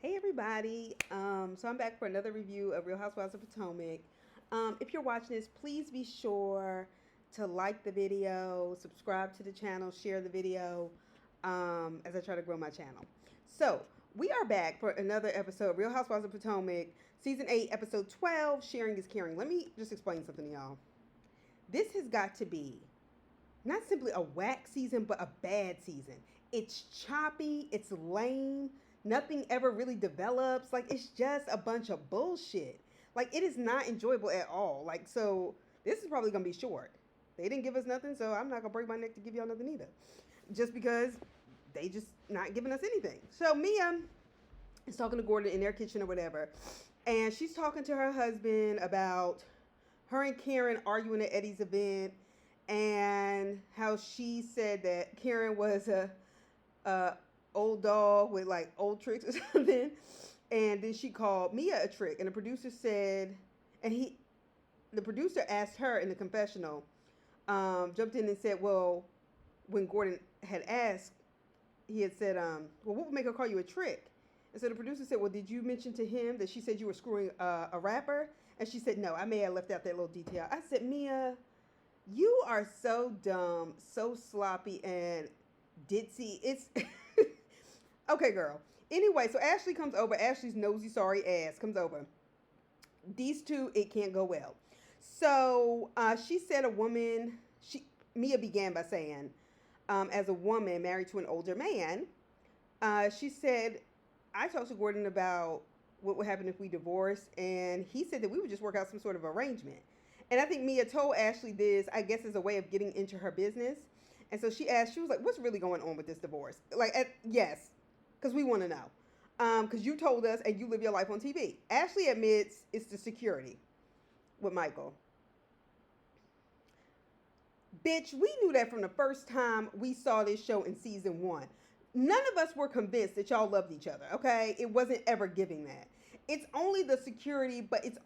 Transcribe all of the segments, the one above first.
Hey everybody. So I'm back for another review of Real Housewives of Potomac. If you're watching this, please be sure to like the video, subscribe to the channel, share the video as I try to grow my channel. So we are back for another episode of Real Housewives of Potomac, Season 8, Episode 12, Sharing is Caring. Let me just explain something to y'all. This has got to be not simply a whack season, but a bad season. It's choppy, it's lame, nothing ever really develops. Like, it's just a bunch of bullshit. Like, it is not enjoyable at all. Like, so this is probably gonna be short. They didn't give us nothing, so I'm not gonna break my neck to give y'all nothing either. Just because they just not giving us anything. So Mia is talking to Gordon in their kitchen or whatever, and she's talking to her husband about her and Karen arguing at Eddie's event and how she said that Karen was a old dog with like old tricks or something, and then she called Mia a trick, and the producer said, the producer asked her in the confessional, jumped in and said, well, when Gordon had asked, he had said, well, what would make her call you a trick? And so the producer said, well, did you mention to him that she said you were screwing a rapper? And she said, no, I may have left out that little detail. I said, Mia, you are so dumb, so sloppy, and ditzy. It's okay, girl. Anyway, so Ashley comes over. Ashley's nosy, sorry ass comes over. These two, it can't go well. So she said Mia began by saying, as a woman married to an older man, she said, I talked to Gordon about what would happen if we divorced, and he said that we would just work out some sort of arrangement. And I think Mia told Ashley this, I guess, as a way of getting into her business. And so she was like, what's really going on with this divorce? Like, yes, because we want to know. Because you told us and you live your life on TV. Ashley admits it's the security with Michael. Bitch, we knew that from the first time we saw this show in season 1. None of us were convinced that y'all loved each other, okay? It wasn't ever giving that. It's only the security, but it's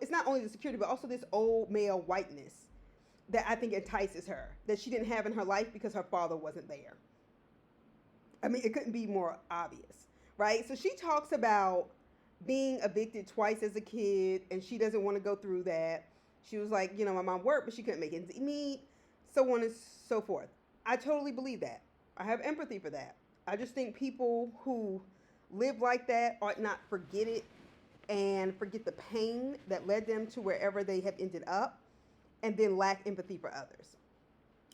not only the security, but also this old male whiteness that I think entices her, that she didn't have in her life because her father wasn't there. I mean, it couldn't be more obvious, right? So she talks about being evicted twice as a kid, and she doesn't want to go through that. She was like, my mom worked, but she couldn't make ends meet, so on and so forth. I totally believe that. I have empathy for that. I just think people who live like that ought not forget it and forget the pain that led them to wherever they have ended up, and then lack empathy for others.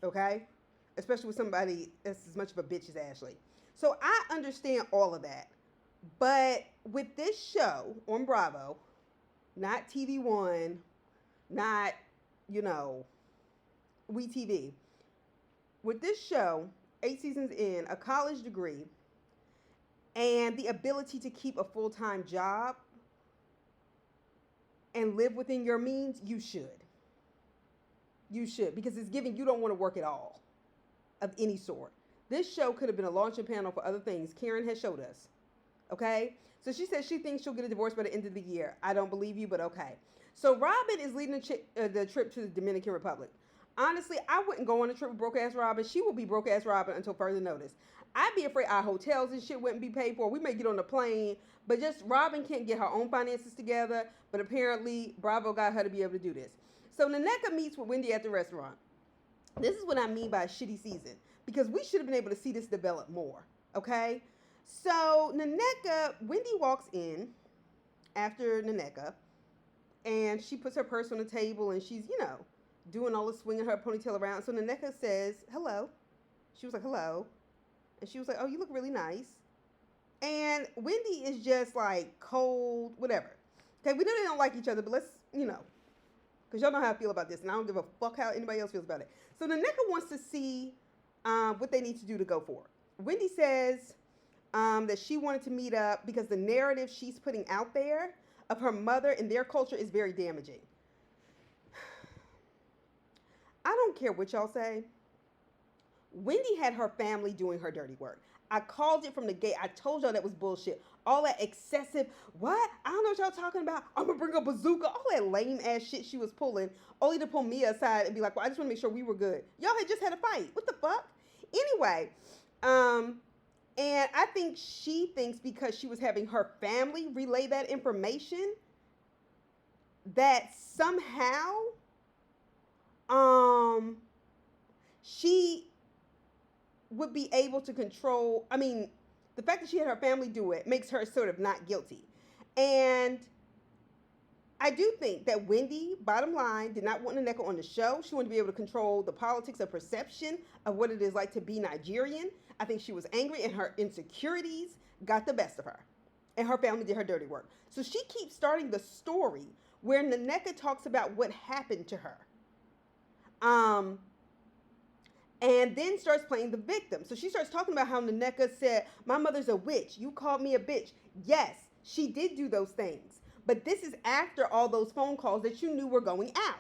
Okay? Especially with somebody that's as much of a bitch as Ashley. So I understand all of that. But with this show on Bravo, not TV One, not, WeTV, with this show, 8 seasons in, a college degree, and the ability to keep a full-time job and live within your means, you should. You should, because it's giving you don't want to work at all of any sort. This show could have been a launching panel for other things. Karen has showed us. Okay? So she says she thinks she'll get a divorce by the end of the year. I don't believe you, but okay. So Robin is leading the trip to the Dominican Republic. Honestly, I wouldn't go on a trip with broke-ass Robin. She will be broke-ass Robin until further notice. I'd be afraid our hotels and shit wouldn't be paid for. We may get on the plane, but just Robin can't get her own finances together. But apparently, Bravo got her to be able to do this. So Naneka meets with Wendy at the restaurant. This is what I mean by a shitty season, because we should have been able to see this develop more, okay? So Wendy walks in after Naneka, and she puts her purse on the table, and she's, doing all the swinging her ponytail around. So Naneka says, hello. She was like, hello. And she was like, oh, you look really nice. And Wendy is just like cold, whatever. Okay, we know they don't like each other, but let's, because y'all know how I feel about this, and I don't give a fuck how anybody else feels about it. So Naneka wants to see what they need to do to go forward. Wendy says that she wanted to meet up because the narrative she's putting out there of her mother and their culture is very damaging. I don't care what y'all say. Wendy had her family doing her dirty work. I called it from the gate. I told y'all that was bullshit. All that excessive, what? I don't know what y'all talking about. I'm going to bring a bazooka. All that lame ass shit she was pulling, only to pull me aside and be like, well, I just want to make sure we were good. Y'all had just had a fight. What the fuck? Anyway, And I think she thinks because she was having her family relay that information that somehow um she would be able to control. I mean, the fact that she had her family do it makes her sort of not guilty. And I do think that Wendy, bottom line, did not want Nneka on the show. She wanted to be able to control the politics of perception of what it is like to be Nigerian. I think she was angry and her insecurities got the best of her. And her family did her dirty work. So she keeps starting the story where Nneka talks about what happened to her. And then starts playing the victim. So she starts talking about how Nneka said, my mother's a witch. You called me a bitch. Yes, she did do those things. But this is after all those phone calls that you knew were going out.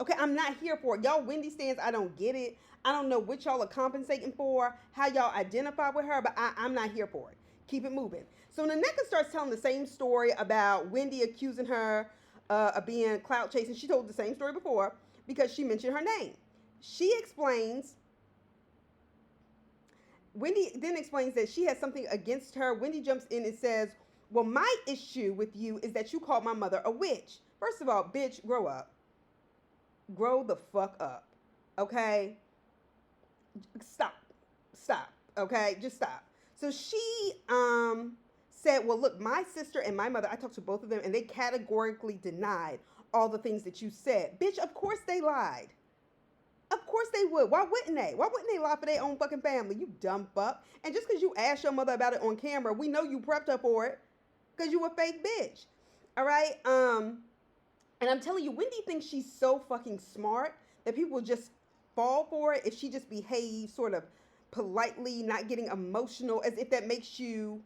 Okay, I'm not here for it. Y'all Wendy stands, I don't get it. I don't know what y'all are compensating for, how y'all identify with her, but I'm not here for it. Keep it moving. So Nneka starts telling the same story about Wendy accusing her of being clout chasing. She told the same story before because she mentioned her name. Wendy then explains that she has something against her. Wendy jumps in and says, well, my issue with you is that you called my mother a witch. First of all, bitch, grow up. Grow the fuck up. Okay? Stop. Okay? Just stop. So she said, well, look, my sister and my mother, I talked to both of them, and they categorically denied all the things that you said. Bitch, of course they lied. Of course they would. Why wouldn't they? Why wouldn't they lie for their own fucking family? You dumb fuck. And just because you asked your mother about it on camera, we know you prepped her for it. Because you a fake bitch. All right? And I'm telling you, Wendy thinks she's so fucking smart that people will just fall for it if she just behaves sort of politely, not getting emotional, as if that makes you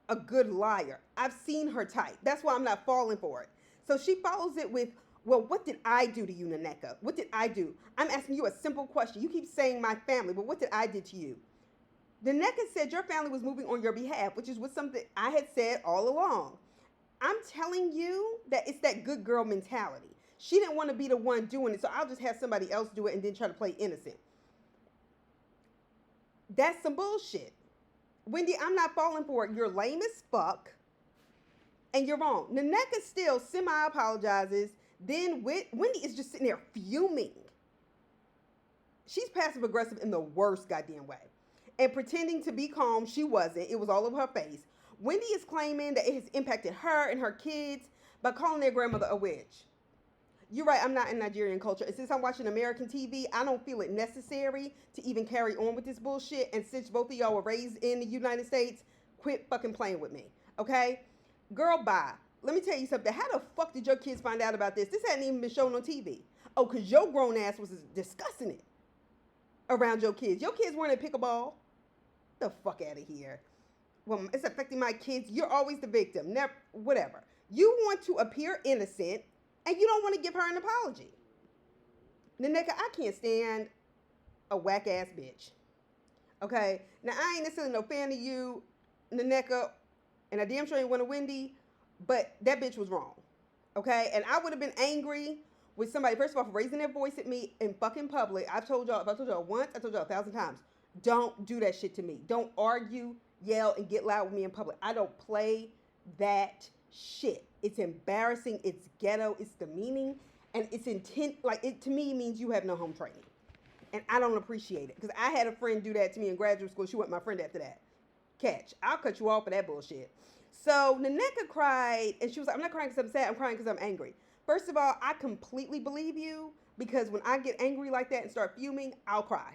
a good liar. I've seen her type. That's why I'm not falling for it. So she follows it with, well, what did I do to you, Nneka? What did I do? I'm asking you a simple question. You keep saying my family, but what did I do to you? Nneka said your family was moving on your behalf, which is what something I had said all along. I'm telling you that it's that good girl mentality. She didn't want to be the one doing it, so I'll just have somebody else do it and then try to play innocent. That's some bullshit. Wendy, I'm not falling for it. You're lame as fuck, and you're wrong. Nneka still semi-apologizes. Then Wendy is just sitting there fuming. She's passive-aggressive in the worst goddamn way. And pretending to be calm, she wasn't. It was all over her face. Wendy is claiming that it has impacted her and her kids by calling their grandmother a witch. You're right, I'm not in Nigerian culture. And since I'm watching American TV, I don't feel it necessary to even carry on with this bullshit. And since both of y'all were raised in the United States, quit fucking playing with me, okay? Girl, bye. Let me tell you something. How the fuck did your kids find out about this? This hadn't even been shown on TV. Oh, because your grown ass was discussing it around your kids. Your kids weren't at pickleball. The fuck out of here. Well, it's affecting my kids. You're always the victim. Never, whatever. You want to appear innocent, and you don't want to give her an apology. Nneka, I can't stand a whack-ass bitch. Okay? Now, I ain't necessarily no fan of you, Nneka, and I damn sure ain't one of Wendy, but that bitch was wrong. Okay? And I would have been angry with somebody, first of all, for raising their voice at me in fucking public. I've told y'all, if I told y'all once, I told y'all 1,000 times. Don't do that shit to me. Don't argue, yell, and get loud with me in public. I don't play that shit. It's embarrassing. It's ghetto. It's demeaning. And it's intent. Like, it to me means you have no home training. And I don't appreciate it. Because I had a friend do that to me in graduate school. She wasn't my friend after that. Catch. I'll cut you off for that bullshit. So Nneka cried. And she was like, I'm not crying because I'm sad. I'm crying because I'm angry. First of all, I completely believe you. Because when I get angry like that and start fuming, I'll cry.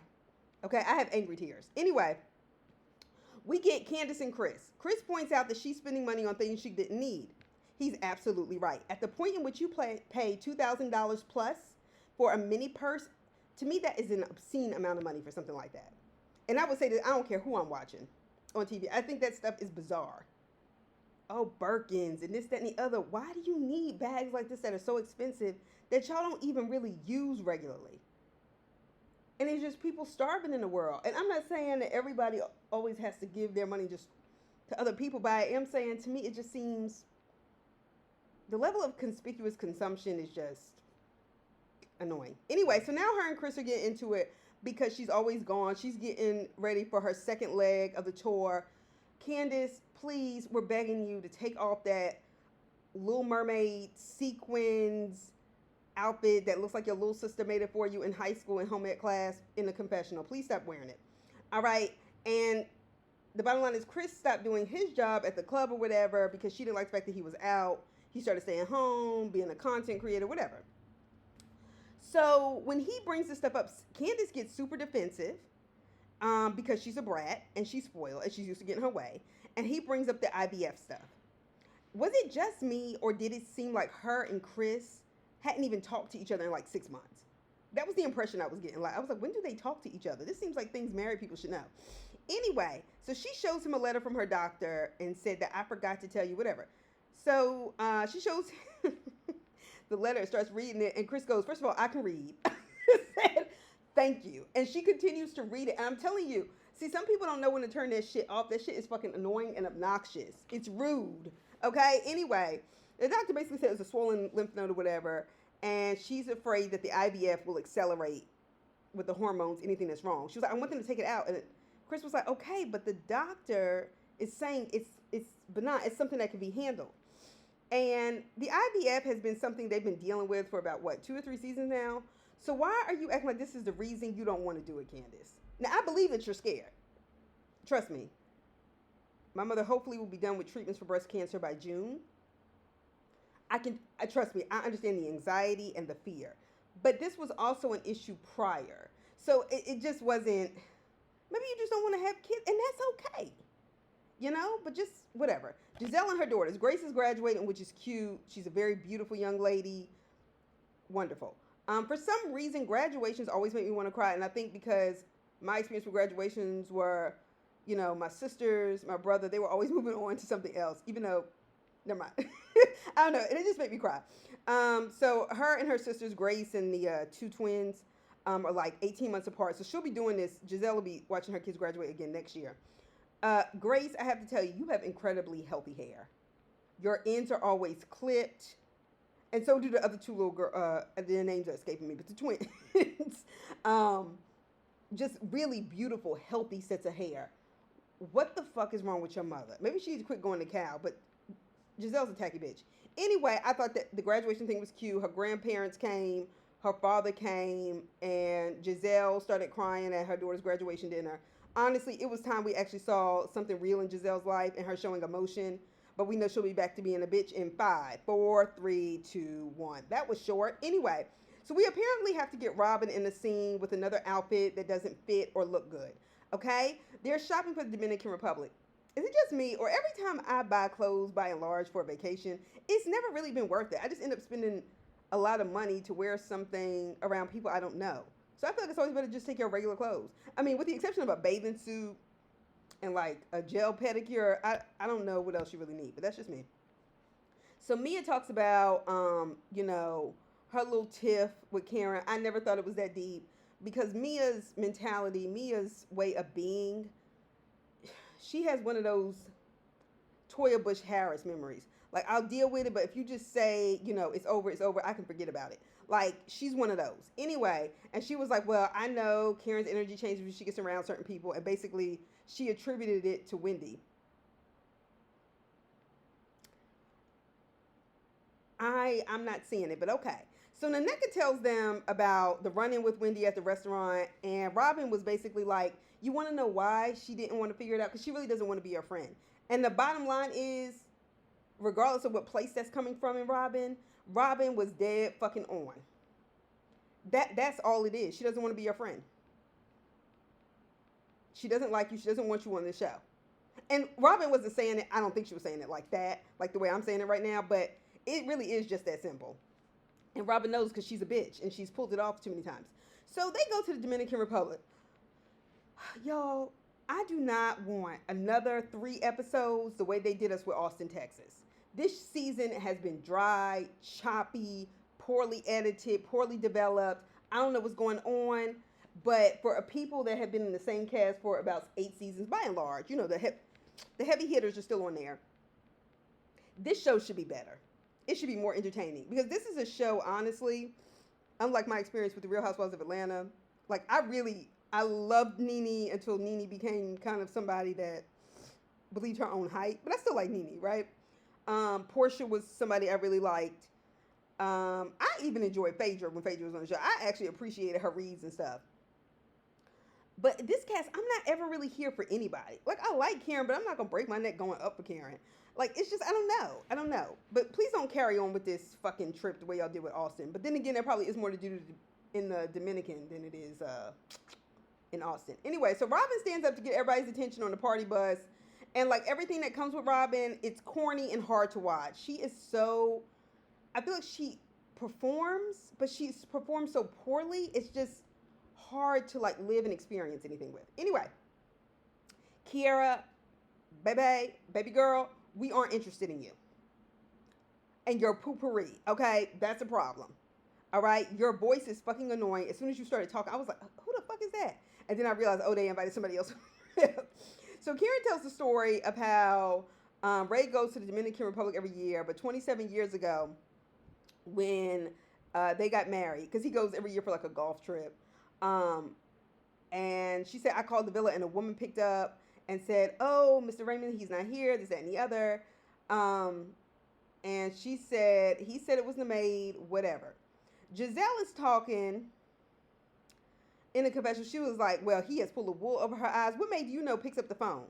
Okay, I have angry tears. Anyway, we get Candace and Chris. Chris points out that she's spending money on things she didn't need. He's absolutely right. At the point in which you pay $2,000 plus for a mini purse, to me that is an obscene amount of money for something like that. And I would say that I don't care who I'm watching on TV. I think that stuff is bizarre. Oh, Birkins and this, that, and the other. Why do you need bags like this that are so expensive that y'all don't even really use regularly? And it's just people starving in the world. And I'm not saying that everybody always has to give their money just to other people, but I am saying to me it just seems the level of conspicuous consumption is just annoying. Anyway, so now her and Chris are getting into it because she's always gone. She's getting ready for her second leg of the tour. Candace, please, we're begging you to take off that Little Mermaid sequins outfit that looks like your little sister made it for you in high school in home ec class in the confessional. Please stop wearing it. All right. And the bottom line is Chris stopped doing his job at the club or whatever because she didn't like the fact that he was out. He started staying home, being a content creator, whatever. So when he brings this stuff up, Candace gets super defensive because she's a brat and she's spoiled and she's used to getting her way. And he brings up the IVF stuff. Was it just me, or did it seem like her and Chris hadn't even talked to each other in like 6 months? That was the impression I was getting. Like, I was like, when do they talk to each other? This seems like things married people should know. Anyway, so she shows him a letter from her doctor and said that I forgot to tell you, whatever. So she shows him the letter, starts reading it, and Chris goes, first of all, I can read. Said, thank you. And she continues to read it. And I'm telling you, see, some people don't know when to turn that shit off. That shit is fucking annoying and obnoxious. It's rude. Okay? Anyway, the doctor basically said it was a swollen lymph node or whatever, and she's afraid that the IVF will accelerate with the hormones, anything that's wrong. She was like, I want them to take it out. And Chris was like, okay, but the doctor is saying it's benign. It's something that can be handled. And the IVF has been something they've been dealing with for about, 2 or 3 seasons now? So why are you acting like this is the reason you don't want to do it, Candace? Now, I believe that you're scared. Trust me. My mother hopefully will be done with treatments for breast cancer by June. Trust me, I understand the anxiety and the fear. But this was also an issue prior. So it just wasn't, maybe you just don't want to have kids, and that's okay. But just whatever. Giselle and her daughters. Grace is graduating, which is cute. She's a very beautiful young lady. Wonderful. For some reason, graduations always make me want to cry. And I think because my experience with graduations were, my sisters, my brother, they were always moving on to something else, even though, never mind. I don't know. And it just made me cry. So her and her sisters, Grace and the 2 twins, are like 18 months apart. So she'll be doing this. Giselle will be watching her kids graduate again next year. Grace, I have to tell you, you have incredibly healthy hair. Your ends are always clipped. And so do the other 2 little girls. Their names are escaping me, but the twins. Just really beautiful, healthy sets of hair. What the fuck is wrong with your mother? Maybe she needs to quit going to Cal, but Giselle's a tacky bitch. Anyway, I thought that the graduation thing was cute. Her grandparents came. Her father came. And Giselle started crying at her daughter's graduation dinner. Honestly, it was time we actually saw something real in Giselle's life and her showing emotion. But we know she'll be back to being a bitch in 5, 4, 3, 2, 1. That was short. Anyway, so we apparently have to get Robin in the scene with another outfit that doesn't fit or look good. Okay? They're shopping for the Dominican Republic. Is it just me, or every time I buy clothes by and large for a vacation, it's never really been worth it. I just end up spending a lot of money to wear something around people I don't know. So I feel like it's always better to just take your regular clothes. I mean, with the exception of a bathing suit and like a gel pedicure, I don't know what else you really need, but that's just me. So Mia talks about, her little tiff with Karen. I never thought it was that deep because Mia's mentality, Mia's way of being, she has one of those Toya Bush Harris memories. Like, I'll deal with it, but if you just say, it's over, I can forget about it. Like, she's one of those. Anyway, and she was like, well, I know Karen's energy changes when she gets around certain people, and basically she attributed it to Wendy. I'm not seeing it, but okay. So Naneka tells them about the run-in with Wendy at the restaurant, and Robin was basically like, you want to know why she didn't want to figure it out? Because she really doesn't want to be your friend. And the bottom line is, regardless of what place that's coming from in Robin was dead fucking on. That's all it is. She doesn't want to be your friend. She doesn't like you. She doesn't want you on the show. And Robin wasn't saying it. I don't think she was saying it like that, like the way I'm saying it right now, but it really is just that simple. And Robin knows because she's a bitch and she's pulled it off too many times. So they go to the Dominican Republic. Y'all, I do not want another 3 episodes the way they did us with Austin, Texas. This season has been dry, choppy, poorly edited, poorly developed. I don't know what's going on, but for a people that have been in the same cast for about 8 seasons, by and large, the heavy hitters are still on there. This show should be better. It should be more entertaining because this is a show, honestly, unlike my experience with the Real Housewives of Atlanta, Like, I loved Nene until Nene became kind of somebody that believed her own hype. But I still like Nene, right? Portia was somebody I really liked. I even enjoyed Phaedra when Phaedra was on the show. I actually appreciated her reads and stuff. But this cast, I'm not ever really here for anybody. Like, I like Karen, but I'm not gonna break my neck going up for Karen. Like, it's just, I don't know. I don't know. But please don't carry on with this fucking trip the way y'all did with Austin. But then again, there probably is more to do in the Dominican than it is in Austin. Anyway, so Robin stands up to get everybody's attention on the party bus. And like everything that comes with Robin, it's corny and hard to watch. She is so, I feel like she performs, but she's performed so poorly. It's just hard to like live and experience anything with. Anyway, Kiara, baby girl, we aren't interested in you. And your poopery, okay? That's a problem. All right? Your voice is fucking annoying. As soon as you started talking, I was like, who the fuck is that? And then I realized, oh, they invited somebody else. So Karen tells the story of how Ray goes to the Dominican Republic every year, but 27 years ago, when they got married, because he goes every year for like a golf trip, and she said, I called the villa, and a woman picked up and said, oh, Mr. Raymond, he's not here, this, that, and the other. And he said it was the maid, whatever. Giselle is talking in the confessional. She was like, well, he has pulled the wool over her eyes. What maid do you know picks up the phone?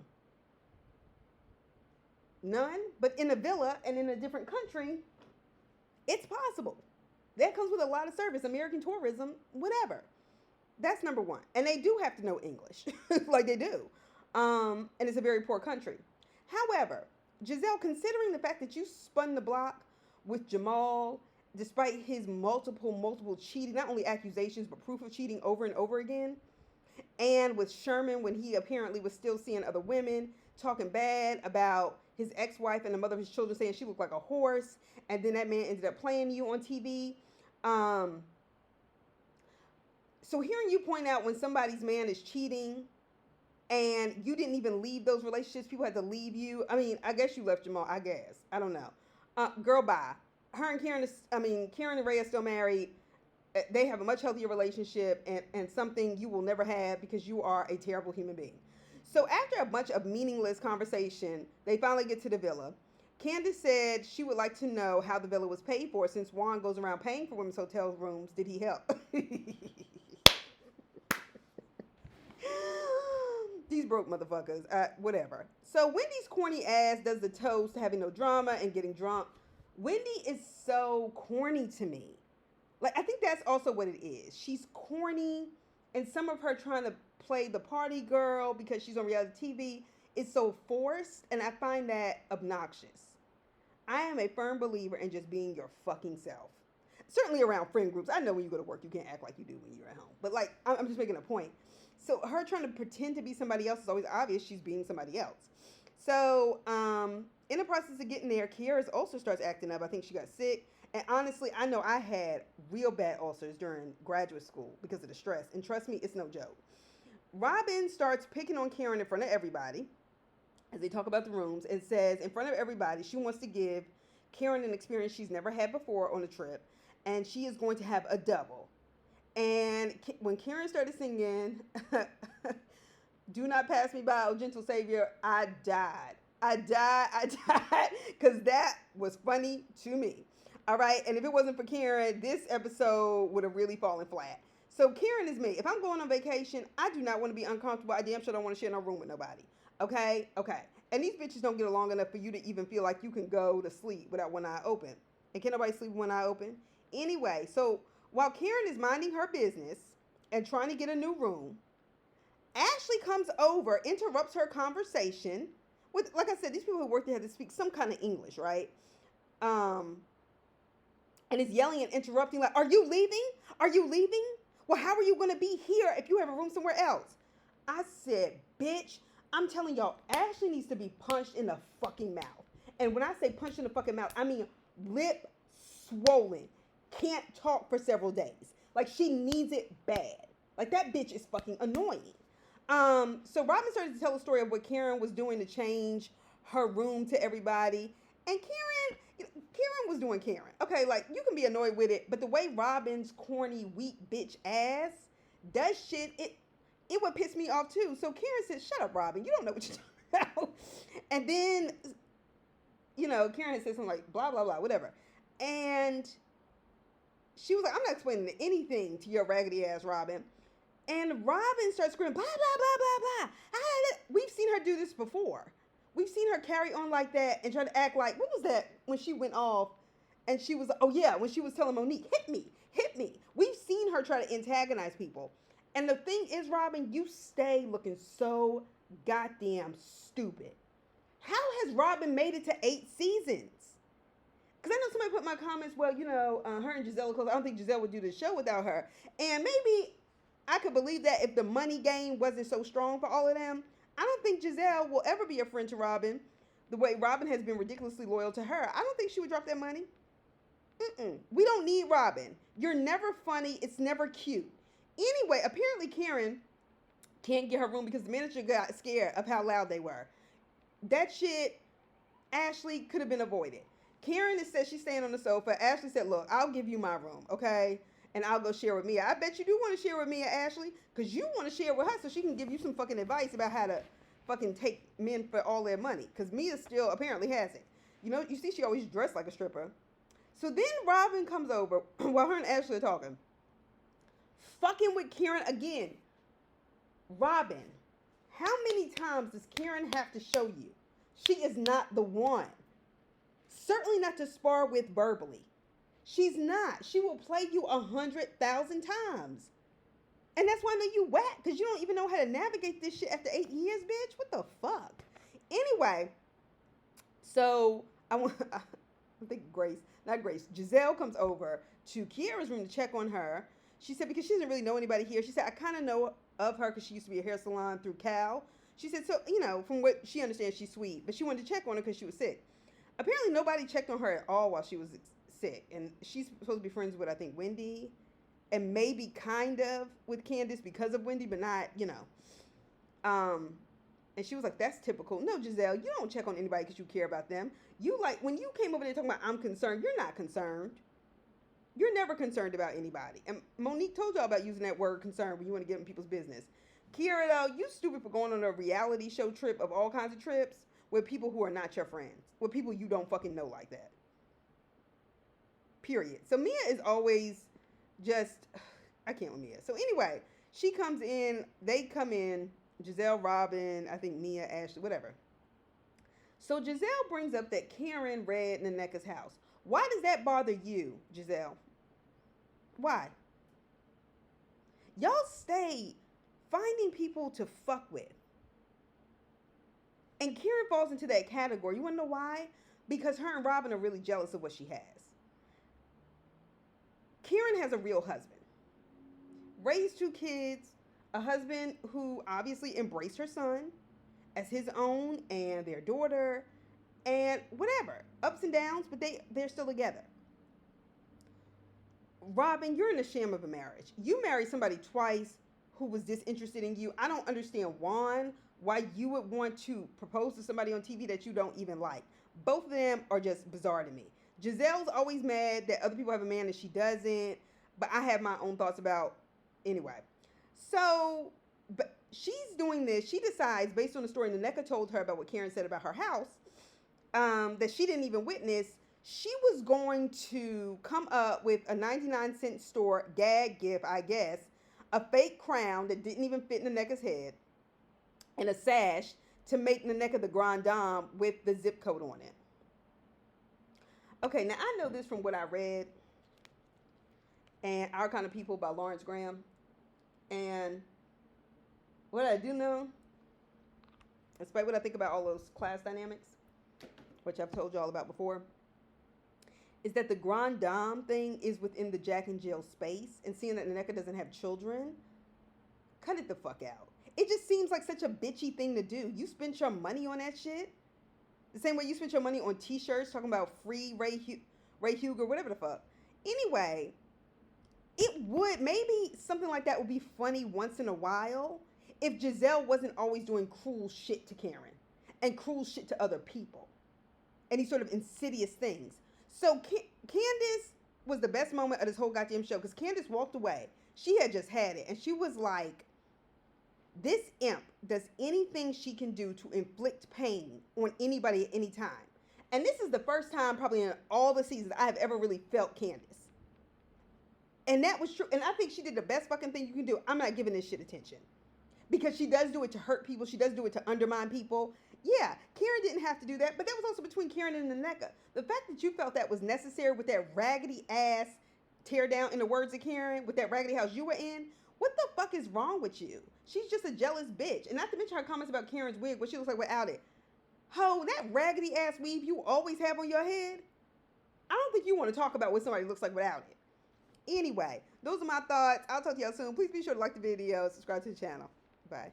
None. But in a villa and in a different country, it's possible. That comes with a lot of service, American tourism, whatever. That's number one. And they do have to know English, like they do. And it's a very poor country. However, Giselle, considering the fact that you spun the block with Jamal, despite his multiple cheating, not only accusations, but proof of cheating over and over again, and with Sherman when he apparently was still seeing other women, talking bad about his ex-wife and the mother of his children, saying she looked like a horse, and then that man ended up playing you on TV. So hearing you point out when somebody's man is cheating and you didn't even leave those relationships, people had to leave you. I mean, I guess you left Jamal, I guess. I don't know. Girl, bye. Her and Karen and Ray are still married. They have a much healthier relationship and something you will never have because you are a terrible human being. So after a bunch of meaningless conversation, they finally get to the villa. Candace said she would like to know how the villa was paid for since Juan goes around paying for women's hotel rooms. Did he help? These broke motherfuckers. Whatever. So Wendy's corny ass does the toast to having no drama and getting drunk. Wendy is so corny to me. Like, I think that's also what it is. She's corny, and some of her trying to play the party girl because she's on reality TV is so forced, and I find that obnoxious. I am a firm believer in just being your fucking self. Certainly around friend groups. I know when you go to work, you can't act like you do when you're at home. But, like, I'm just making a point. So her trying to pretend to be somebody else is always obvious she's being somebody else. So, in the process of getting there, Kiara's ulcer starts acting up. I think she got sick. And honestly, I know I had real bad ulcers during graduate school because of the stress. And trust me, it's no joke. Robin starts picking on Karen in front of everybody as they talk about the rooms and says in front of everybody she wants to give Karen an experience she's never had before on a trip. And she is going to have a double. And when Karen started singing, do not pass me by, oh gentle savior, I died. Because that was funny to me. All right. And if it wasn't for Karen, this episode would have really fallen flat. So Karen is me. If I'm going on vacation, I do not want to be uncomfortable. I damn sure don't want to share no room with nobody. Okay. And these bitches don't get along enough for you to even feel like you can go to sleep without one eye open. And can nobody sleep with one eye open? Anyway, so while Karen is minding her business and trying to get a new room, Ashley comes over, interrupts her conversation with, like I said, these people who work there have to speak some kind of English, right? And is yelling and interrupting like, are you leaving? Are you leaving? Well, how are you going to be here if you have a room somewhere else? I said, bitch, I'm telling y'all, Ashley needs to be punched in the fucking mouth. And when I say punched in the fucking mouth, I mean lip swollen. Can't talk for several days. Like, she needs it bad. Like, that bitch is fucking annoying. So Robin started to tell the story of what Karen was doing to change her room to everybody. And Karen was doing Karen. Okay, like, you can be annoyed with it, but the way Robin's corny, weak bitch ass does shit, it would piss me off too. So Karen said, "Shut up, Robin. You don't know what you're talking about." And then, Karen had said something like blah blah blah, whatever, and she was like, "I'm not explaining anything to your raggedy ass, Robin." And Robin starts screaming, blah, blah, blah, blah, blah. We've seen her do this before. We've seen her carry on like that and try to act like, what was that when she went off and she was, oh yeah, when she was telling Monique, hit me, hit me. We've seen her try to antagonize people. And the thing is, Robin, you stay looking so goddamn stupid. How has Robin made it to 8 seasons? Because I know somebody put in my comments, well, her and Giselle are close. I don't think Giselle would do the show without her. And maybe I could believe that if the money game wasn't so strong for all of them. I don't think Giselle will ever be a friend to Robin the way Robin has been ridiculously loyal to her. I don't think she would drop that money. We don't need Robin. You're never funny. It's never cute. Anyway, apparently Karen can't get her room because the manager got scared of how loud they were. That shit, Ashley, could have been avoided. Karen said she's staying on the sofa. Ashley said, look, I'll give you my room, okay? And I'll go share with Mia. I bet you do want to share with Mia, Ashley, because you want to share with her so she can give you some fucking advice about how to fucking take men for all their money. Because Mia still apparently hasn't. You see she always dressed like a stripper. So then Robin comes over while her and Ashley are talking. Fucking with Karen again. Robin, how many times does Karen have to show you she is not the one? Certainly not to spar with verbally. She's not. She will play you 100,000 times. And that's why I know you whack, because you don't even know how to navigate this shit after 8 years, bitch. What the fuck? Anyway, so I think Giselle comes over to Kiara's room to check on her. She said, because she doesn't really know anybody here. She said, I kind of know of her because she used to be a hair salon through Cal. She said, so, from what she understands, she's sweet. But she wanted to check on her because she was sick. Apparently, nobody checked on her at all while she was sick. And she's supposed to be friends with, I think, Wendy. And maybe kind of with Candace because of Wendy, but not, And she was like, that's typical. No, Giselle, you don't check on anybody because you care about them. When you came over there talking about I'm concerned, you're not concerned. You're never concerned about anybody. And Monique told y'all about using that word concern when you want to get in people's business. Kiara, though, you stupid for going on a reality show trip of all kinds of trips with people who are not your friends. With people you don't fucking know like that. Period. So Mia is always just, I can't with Mia. So anyway, she comes in, they come in, Giselle, Robin, I think Mia, Ashley, whatever. So Giselle brings up that Karen raided Naneka's house. Why does that bother you, Giselle? Why? Y'all stay finding people to fuck with. And Karen falls into that category. You want to know why? Because her and Robin are really jealous of what she has. Karen has a real husband. Raised 2 kids. A husband who obviously embraced her son as his own and their daughter. And whatever. Ups and downs, but they're still together. Robin, you're in a sham of a marriage. You married somebody twice who was disinterested in you. I don't understand, Juan, why you would want to propose to somebody on TV that you don't even like. Both of them are just bizarre to me. Giselle's always mad that other people have a man and she doesn't. But I have my own thoughts about, anyway. So, but she's doing this. She decides, based on the story Naneka told her about what Karen said about her house, that she didn't even witness, she was going to come up with a 99-cent store gag gift, I guess, a fake crown that didn't even fit Naneka's head, and a sash to make Naneka the Grand Dame with the zip code on it. Okay, now I know this from what I read, and Our Kind of People by Lawrence Graham, and what I do know, despite what I think about all those class dynamics, which I've told you all about before, is that the Grand Dame thing is within the Jack and Jill space, and seeing that Naneka doesn't have children, cut it the fuck out. It just seems like such a bitchy thing to do. You spent your money on that shit the same way you spent your money on t-shirts talking about free Ray Huger, whatever the fuck. Anyway, it would, maybe something like that would be funny once in a while if Giselle wasn't always doing cruel shit to Karen and cruel shit to other people and these sort of insidious things. So Candace was the best moment of this whole goddamn show because Candace walked away. She had just had it. And she was like, this imp does anything she can do to inflict pain on anybody at any time. And this is the first time probably in all the seasons I have ever really felt Candace. And that was true. And I think she did the best fucking thing you can do. I'm not giving this shit attention. Because she does do it to hurt people. She does do it to undermine people. Yeah, Karen didn't have to do that. But that was also between Karen and Nneka. The fact that you felt that was necessary with that raggedy ass tear down, in the words of Karen, with that raggedy house you were in, what the fuck is wrong with you? She's just a jealous bitch. And not to mention her comments about Karen's wig, what she looks like without it. Ho, that raggedy ass weave you always have on your head, I don't think you want to talk about what somebody looks like without it. Anyway, those are my thoughts. I'll talk to y'all soon. Please be sure to like the video, subscribe to the channel. Bye.